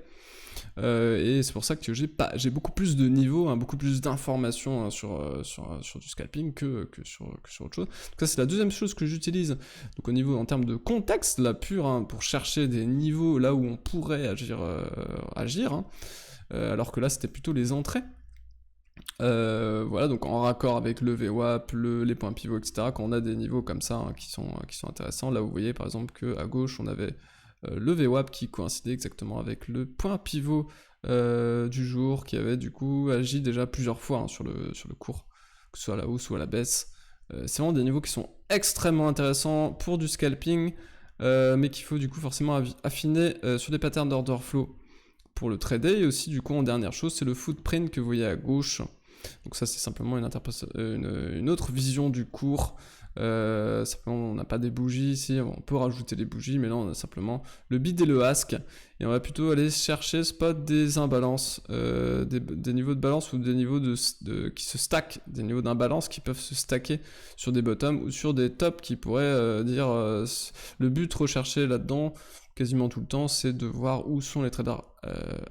Et c'est pour ça que j'ai beaucoup plus de niveaux, hein, beaucoup plus d'informations, hein, sur du scalping que sur autre chose. Donc ça c'est la deuxième chose que j'utilise. Donc au niveau en termes de contexte, là pur, hein, pour chercher des niveaux là où on pourrait agir, hein, alors que là c'était plutôt les entrées. Voilà, donc en raccord avec le VWAP, les points pivots, etc. Quand on a des niveaux comme ça, hein, qui sont intéressants, là vous voyez par exemple qu'à gauche on avait le VWAP qui coïncidait exactement avec le point pivot du jour, qui avait du coup agi déjà plusieurs fois, hein, sur le cours, que ce soit à la hausse ou à la baisse. C'est vraiment des niveaux qui sont extrêmement intéressants pour du scalping, mais qu'il faut du coup forcément affiner sur des patterns d'order flow pour le trader. Et aussi du coup en dernière chose, c'est le footprint que vous voyez à gauche. Donc ça c'est simplement une autre vision du cours. Simplement on n'a pas des bougies ici, on peut rajouter des bougies, mais là on a simplement le bid et le ask, et on va plutôt aller chercher spot des imbalances, des niveaux de balance ou des niveaux qui se stackent, des niveaux d'imbalance qui peuvent se stacker sur des bottoms ou sur des tops, qui pourraient dire le but recherché là-dedans quasiment tout le temps, c'est de voir où sont les traders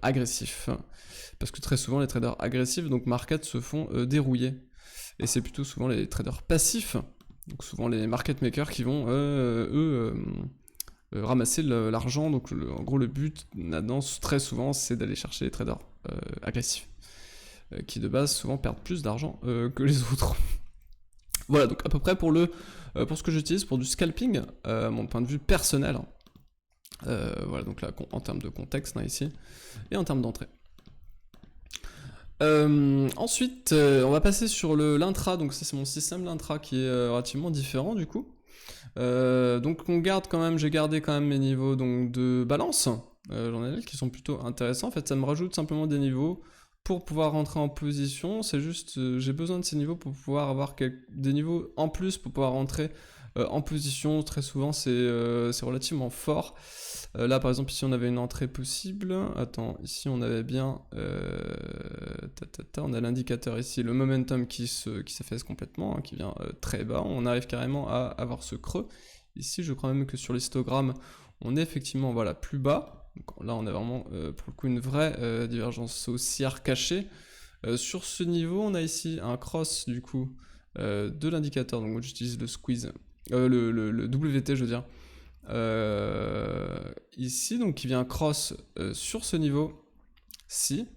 agressifs, parce que très souvent les traders agressifs, donc market, se font dérouiller, et c'est plutôt souvent les traders passifs, donc souvent les market makers, qui vont ramasser l'argent. Donc en gros le but là-dedans très souvent c'est d'aller chercher les traders agressifs, qui de base souvent perdent plus d'argent que les autres. Voilà, donc à peu près pour ce que j'utilise pour du scalping, mon point de vue personnel, hein. Voilà, donc là en termes de contexte, hein, ici, et en termes d'entrée. Ensuite, on va passer sur l'intra. Donc ça c'est mon système l'intra qui est relativement différent du coup. Donc j'ai gardé quand même mes niveaux donc de balance journalière, qui sont plutôt intéressants. En fait, ça me rajoute simplement des niveaux pour pouvoir rentrer en position. C'est juste, j'ai besoin de ces niveaux pour pouvoir avoir des niveaux en plus pour pouvoir rentrer en position. Très souvent c'est relativement fort. Là par exemple ici on avait une entrée possible. Attends, ici on avait bien on a l'indicateur ici, le momentum qui s'affaisse complètement, hein, qui vient très bas. On arrive carrément à avoir ce creux. Ici je crois même que sur l'histogramme on est effectivement voilà plus bas. Donc, là on a vraiment pour le coup une vraie divergence haussière cachée. Sur ce niveau on a ici un cross du coup de l'indicateur. Donc moi j'utilise le squeeze, le WT je veux dire. Ici donc qui vient cross sur ce niveau-ci,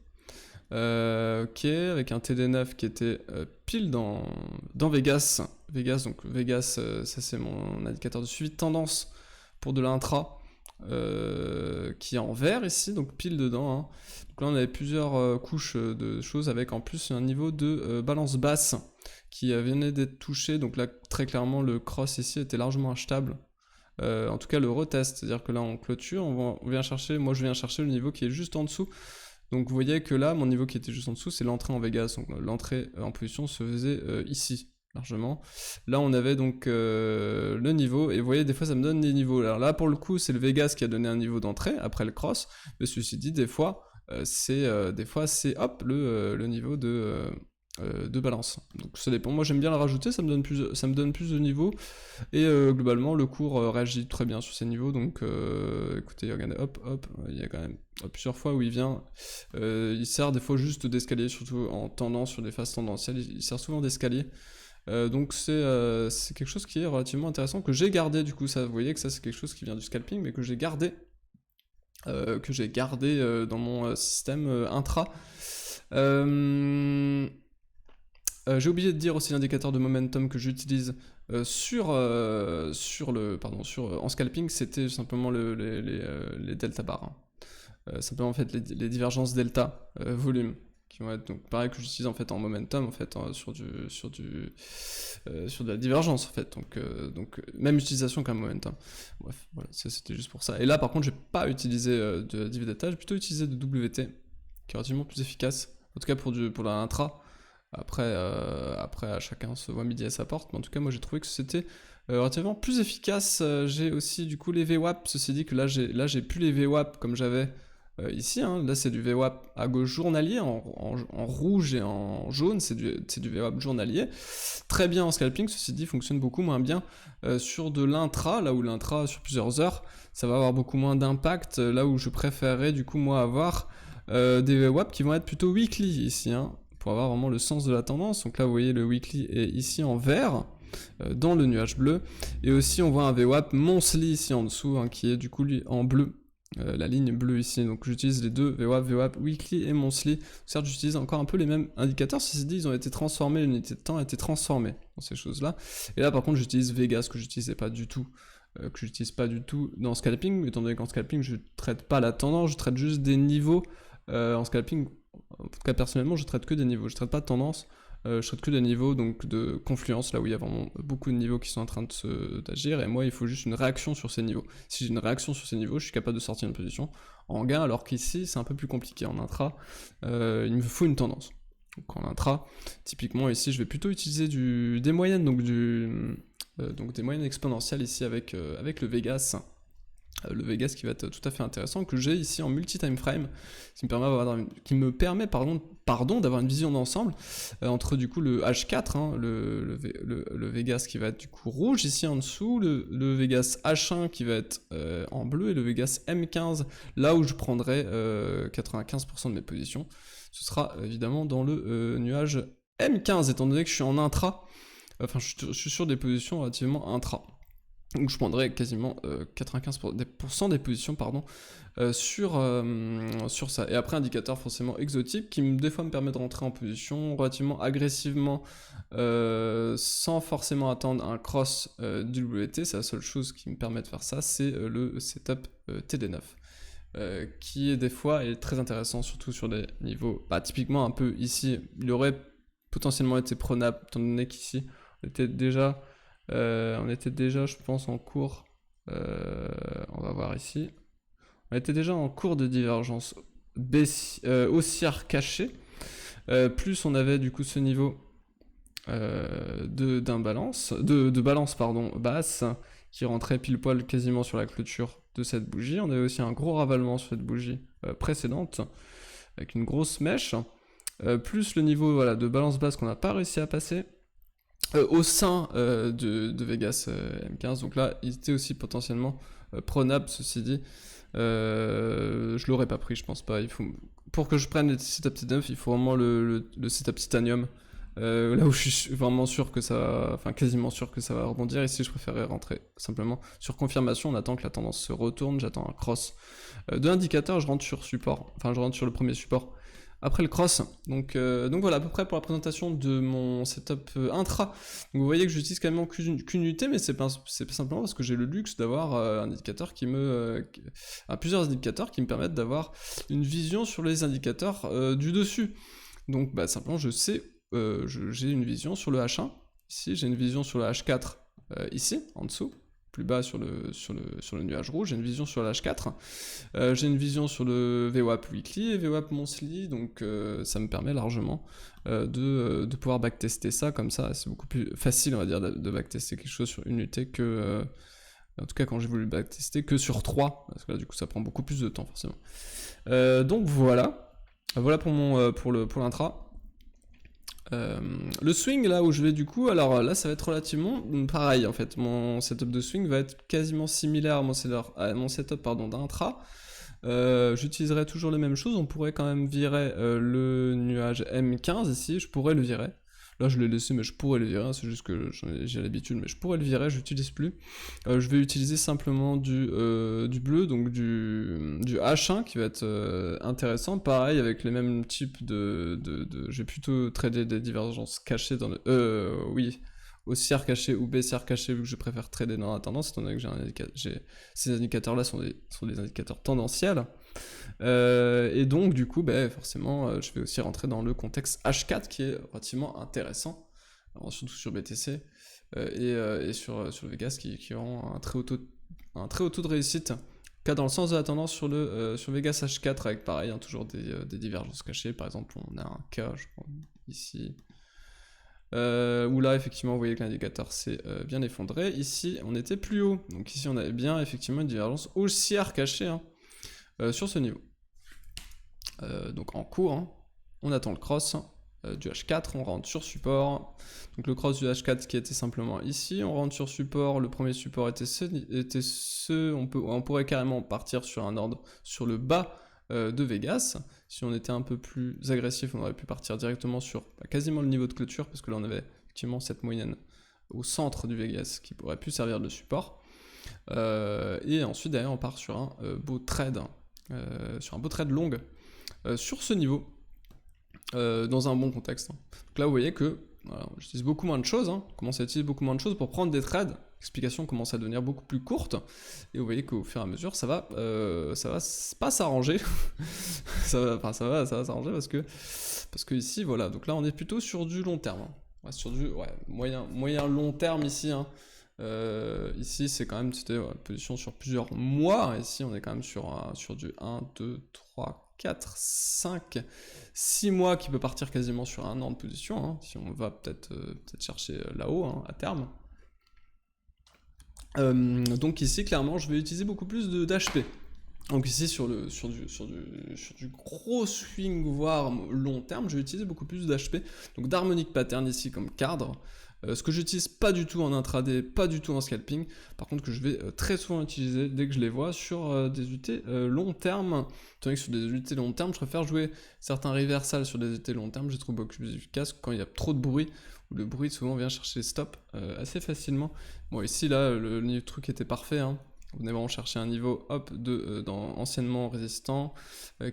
ok, avec un TD9 qui était pile dans Vegas. Donc Vegas, ça c'est mon indicateur de suivi de tendance pour de l'intra, qui est en vert ici, donc pile dedans, hein. Donc là on avait plusieurs couches de choses, avec en plus un niveau de balance basse qui venait d'être touché. Donc là très clairement le cross ici était largement achetable. En tout cas le retest, c'est-à-dire que là on clôture, je viens chercher le niveau qui est juste en dessous. Donc vous voyez que là mon niveau qui était juste en dessous c'est l'entrée en Vegas, donc l'entrée en position se faisait ici largement. Là on avait donc le niveau, et vous voyez des fois ça me donne des niveaux. Alors là pour le coup c'est le Vegas qui a donné un niveau d'entrée après le cross, mais ceci dit des fois c'est hop le niveau de balance. Donc ça dépend, moi j'aime bien le rajouter, ça me donne plus de niveaux, et globalement le cours réagit très bien sur ces niveaux. Donc écoutez, regardez, hop, il y a quand même plusieurs fois où il vient, il sert des fois juste d'escalier, surtout en tendance sur des phases tendancielles, il sert souvent d'escalier. Donc c'est quelque chose qui est relativement intéressant, que j'ai gardé du coup. Ça, vous voyez que ça c'est quelque chose qui vient du scalping, mais que j'ai gardé dans mon système intra. J'ai oublié de dire aussi l'indicateur de momentum que j'utilise en scalping, c'était simplement les delta bars, hein. Simplement en fait les divergences delta volume, qui vont être donc pareil, que j'utilise en fait en momentum, en fait sur de la divergence en fait. Donc même utilisation qu'un momentum. Bref, voilà, ça c'était juste pour ça. Et là par contre j'ai pas utilisé de div delta, j'ai plutôt utilisé de WT, qui est relativement plus efficace, en tout cas pour la intra. Après à chacun se voit midi à sa porte, mais en tout cas moi j'ai trouvé que c'était relativement plus efficace. J'ai aussi du coup les VWAP, ceci dit que là j'ai plus les VWAP comme j'avais ici, hein. Là c'est du VWAP à gauche journalier, en rouge et en jaune, c'est du VWAP journalier. Très bien en scalping, ceci dit, fonctionne beaucoup moins bien sur de l'intra, là où l'intra sur plusieurs heures, ça va avoir beaucoup moins d'impact, là où je préférerais du coup moi avoir des VWAP qui vont être plutôt weekly ici, hein, pour avoir vraiment le sens de la tendance. Donc là vous voyez le weekly est ici en vert, dans le nuage bleu, et aussi on voit un VWAP monthly ici en dessous, hein, qui est du coup lui en bleu, la ligne bleue ici. Donc j'utilise les deux VWAP weekly et monthly. Certes j'utilise encore un peu les mêmes indicateurs, ceci dit ils ont été transformés, l'unité de temps a été transformée dans ces choses là, et là par contre j'utilise Vegas que j'utilisais pas du tout, que j'utilise pas du tout dans scalping, étant donné qu'en scalping je traite pas la tendance, je traite juste des niveaux. En scalping, en tout cas personnellement, je traite que des niveaux, je traite pas de tendance, je traite que des niveaux donc de confluence, là où il y a vraiment beaucoup de niveaux qui sont en train d'agir, et moi il faut juste une réaction sur ces niveaux. Si j'ai une réaction sur ces niveaux, je suis capable de sortir une position en gain, alors qu'ici c'est un peu plus compliqué. En intra, il me faut une tendance. Donc en intra, typiquement ici je vais plutôt utiliser des moyennes, donc des moyennes exponentielles ici avec le Vegas. Le Vegas qui va être tout à fait intéressant, que j'ai ici en multi-time frame, qui me permet d'avoir une vision d'ensemble entre du coup le H4, hein, le Vegas qui va être du coup rouge ici en dessous, le Vegas H1 qui va être en bleu, et le Vegas M15, là où je prendrai 95% de mes positions. Ce sera évidemment dans le nuage M15, étant donné que je suis en intra, enfin je suis sur des positions relativement intra. Donc je prendrais quasiment 95% des positions sur ça. Et après indicateur forcément exotique qui des fois me permet de rentrer en position relativement agressivement sans forcément attendre un cross du WT. C'est la seule chose qui me permet de faire ça, c'est le setup TD9. Qui est des fois est très intéressant, surtout sur des niveaux, typiquement un peu ici, il aurait potentiellement été prenable, étant donné qu'ici on était déjà, je pense, en cours, on va voir ici, on était déjà en cours de divergence haussière cachée, plus on avait du coup ce niveau de balance basse, qui rentrait pile poil quasiment sur la clôture de cette bougie. On avait aussi un gros ravalement sur cette bougie précédente, avec une grosse mèche, plus le niveau de balance basse qu'on n'a pas réussi à passer, au sein de Vegas M15, donc là il était aussi potentiellement prenable, ceci dit. Je l'aurais pas pris, je pense pas. Pour que je prenne le setup T9, il faut vraiment le setup Titanium, là où je suis vraiment sûr que quasiment sûr que ça va rebondir. Ici je préférerais rentrer simplement sur confirmation, on attend que la tendance se retourne, j'attends un cross de l'indicateur, je rentre sur le premier support après le cross. Donc voilà à peu près pour la présentation de mon setup intra. Donc vous voyez que j'utilise quand même qu'une unité, mais c'est simplement parce que j'ai le luxe d'avoir plusieurs indicateurs qui me permettent d'avoir une vision sur les indicateurs du dessus. Donc simplement je sais, j'ai une vision sur le H1, ici j'ai une vision sur le H4 ici en dessous, plus bas sur le nuage rouge, j'ai une vision sur l'H4, j'ai une vision sur le VWAP weekly et VWAP monthly, donc ça me permet largement de pouvoir backtester ça comme ça. C'est beaucoup plus facile, on va dire, de backtester quelque chose sur une unité que, en tout cas quand j'ai voulu backtester, que sur 3, parce que là du coup ça prend beaucoup plus de temps forcément. Donc voilà pour l'intra. Le swing là où je vais du coup, alors là ça va être relativement pareil en fait, mon setup de swing va être quasiment similaire à mon setup d'intra. J'utiliserai toujours les mêmes choses, on pourrait quand même virer le nuage M15 ici, je pourrais le virer. Là je l'ai laissé mais je pourrais le virer, c'est juste que j'ai l'habitude, mais je pourrais le virer, je l'utilise plus. Je vais utiliser simplement du bleu, donc du H1 qui va être intéressant, pareil avec les mêmes types je vais plutôt trader des divergences cachées dans haussière cachée ou baissière cachée, vu que je préfère trader dans la tendance, étant donné que ces indicateurs là sont des indicateurs tendanciels. Et donc du coup forcément je vais aussi rentrer dans le contexte H4 qui est relativement intéressant, alors, surtout sur BTC et sur le Vegas qui ont un très haut taux de réussite, cas dans le sens de la tendance sur Vegas H4, avec pareil toujours des divergences cachées. Par exemple on a un cas je crois ici où là effectivement vous voyez que l'indicateur s'est bien effondré. Ici on était plus haut, donc ici on avait bien effectivement une divergence haussière cachée sur ce niveau. Donc en cours, hein, on attend le cross du H4, on rentre sur support. Donc le cross du H4 qui était simplement ici, on rentre sur support. Le premier support était ce on pourrait carrément partir sur un ordre sur le bas de Vegas. Si on était un peu plus agressif, on aurait pu partir directement sur quasiment le niveau de clôture, parce que là on avait effectivement cette moyenne au centre du Vegas qui pourrait plus servir de support. Et ensuite derrière on part sur un beau trade, long sur ce niveau, dans un bon contexte. Donc là vous voyez que voilà, j'utilise beaucoup moins de choses, hein. On commence à utiliser beaucoup moins de choses pour prendre des trades. L'explication commence à devenir beaucoup plus courte, et vous voyez qu'au fur et à mesure ça va pas s'arranger. ça va s'arranger parce que ici voilà, donc là on est plutôt sur du long terme, hein. Ouais, sur du moyen long terme ici, hein. Ici c'est quand même une position sur plusieurs mois. Ici on est quand même sur du 1, 2, 3, 4, 5, 6 mois qui peut partir quasiment sur un an de position, hein, si on va peut-être chercher là-haut, hein, à terme. Donc ici clairement je vais utiliser beaucoup plus d'HP. Donc ici sur du gros swing voire long terme, je vais utiliser beaucoup plus d'HP. Donc d'harmonic pattern ici comme cadre. Ce que j'utilise pas du tout en intraday, pas du tout en scalping, par contre que je vais très souvent utiliser dès que je les vois sur des UT long terme. Tandis que sur des UT long terme, je préfère jouer certains reversals sur des UT long terme, je trouve beaucoup plus efficace quand il y a trop de bruit, où le bruit souvent vient chercher les stops assez facilement. Bon ici là, le truc était parfait, hein. On est vraiment chercher un niveau hop anciennement résistant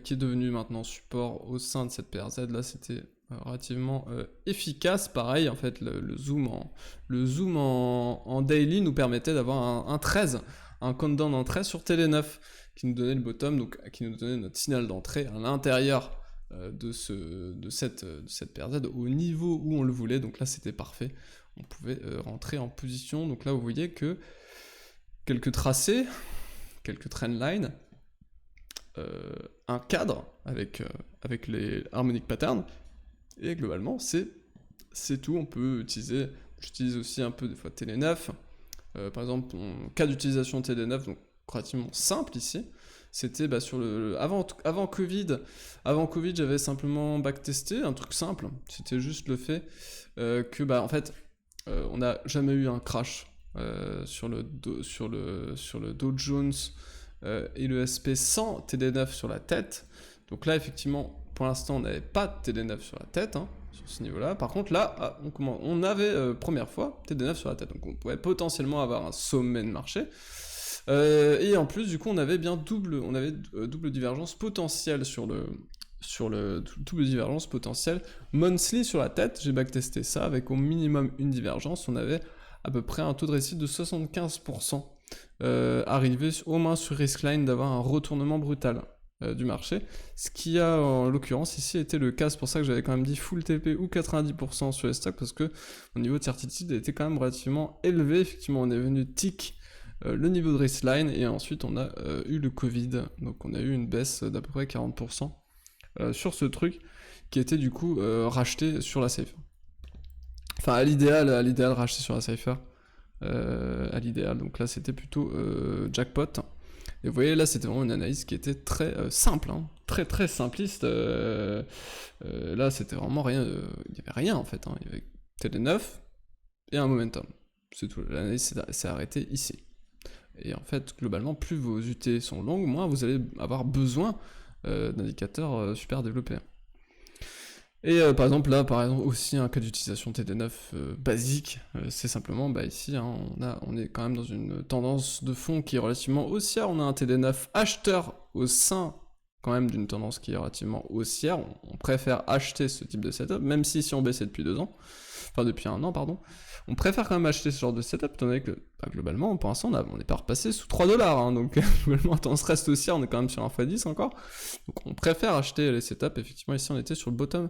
qui est devenu maintenant support au sein de cette PRZ. Là c'était relativement efficace. Pareil en fait le zoom en daily nous permettait d'avoir un 13, un countdown en 13 sur TD9 qui nous donnait le bottom, donc qui nous donnait notre signal d'entrée à l'intérieur de cette PRZ au niveau où on le voulait. Donc là c'était parfait, on pouvait rentrer en position. Donc là vous voyez que quelques tracés, quelques trendlines, un cadre avec les harmonic patterns, et globalement c'est tout. On peut utiliser, j'utilise aussi un peu des fois TD9, par exemple mon cas d'utilisation TD9, donc relativement simple ici, c'était sur avant Covid j'avais simplement backtesté un truc simple, c'était juste le fait que en fait on n'a jamais eu un crash sur le Dow Jones et le SP sans TD9 sur la tête. Donc là effectivement pour l'instant on n'avait pas de TD9 sur la tête, hein, sur ce niveau là. Par contre là on avait première fois TD9 sur la tête, donc on pouvait potentiellement avoir un sommet de marché. Et en plus du coup on avait double divergence potentielle sur le double divergence potentielle monthly sur la tête. J'ai backtesté ça avec au minimum une divergence, on avait à peu près un taux de réussite de 75%, arrivé au moins sur riskline d'avoir un retournement brutal du marché, ce qui a en l'occurrence ici été le cas. C'est pour ça que j'avais quand même dit full TP ou 90% sur les stocks, parce que mon niveau de certitude était quand même relativement élevé. Effectivement on est venu tick le niveau de riskline, et ensuite on a eu le Covid, donc on a eu une baisse d'à peu près 40% sur ce truc qui était du coup racheté sur la safe. Enfin, à l'idéal, racheter sur la Cypher. À l'idéal, donc là c'était plutôt jackpot. Et vous voyez, là c'était vraiment une analyse qui était très simple, hein, très très simpliste. Là c'était vraiment rien, il n'y avait rien en fait, hein. Il y avait TD9 et un momentum. C'est tout, l'analyse s'est arrêtée ici. Et en fait, globalement, plus vos UT sont longues, moins vous allez avoir besoin d'indicateurs super développés. Et par exemple là, aussi un cas d'utilisation TD9 basique, c'est simplement ici, hein, on est quand même dans une tendance de fond qui est relativement haussière. On a un TD9 acheteur au sein quand même d'une tendance qui est relativement haussière. On préfère acheter ce type de setup, même si on baissait depuis depuis un an, pardon. On préfère quand même acheter ce genre de setup, étant donné que globalement, pour l'instant, on n'est pas repassé sous 3$, hein, donc globalement, on se reste haussière, on est quand même sur un x10 encore. Donc on préfère acheter les setups. Effectivement, ici on était sur le bottom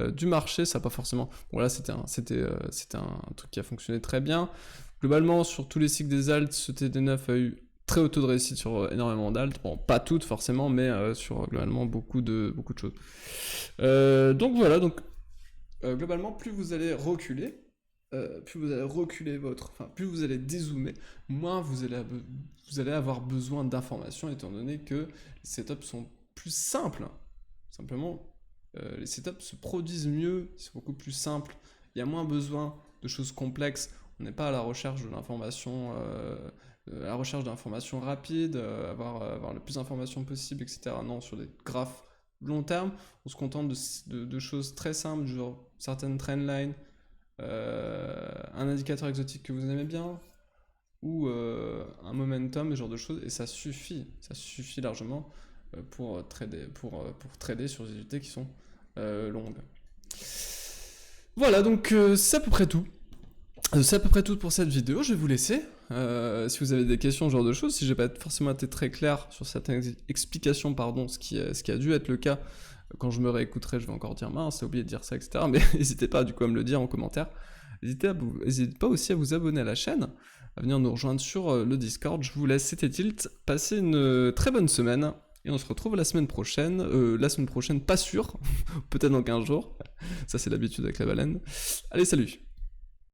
du marché, ça n'a pas forcément... Bon là c'était un truc qui a fonctionné très bien. Globalement sur tous les cycles des alts, ce TD9 a eu très haut taux de réussite sur énormément d'alts. Bon, pas toutes forcément, mais sur globalement beaucoup de choses. Donc voilà, globalement plus vous allez reculer, plus vous allez dézoomer, moins vous allez avoir besoin d'informations, étant donné que les setups sont plus simples. Simplement, les setups se produisent mieux, c'est beaucoup plus simple, il y a moins besoin de choses complexes, on n'est pas à la recherche de l'information, à la recherche d'informations rapides, avoir le plus d'informations possible, etc. Non, sur des graphes long terme, on se contente de choses très simples, genre certaines trendlines, un indicateur exotique que vous aimez bien, ou un momentum, ce genre de choses, et ça suffit largement pour trader sur des unités qui sont longues. Voilà, donc c'est à peu près tout. C'est à peu près tout pour cette vidéo, je vais vous laisser. Si vous avez des questions, ce genre de choses, si j'ai pas forcément été très clair sur certaines explications, pardon, ce qui a dû être le cas, quand je me réécouterai, je vais encore dire mince, j'ai oublié de dire ça, etc. Mais n'hésitez pas du coup à me le dire en commentaire. N'hésitez pas aussi à vous abonner à la chaîne, à venir nous rejoindre sur le Discord. Je vous laisse, c'était Tilt, passez une très bonne semaine, et on se retrouve la semaine prochaine. La semaine prochaine, pas sûr, peut-être dans 15 jours. Ça c'est l'habitude avec la baleine. Allez, salut!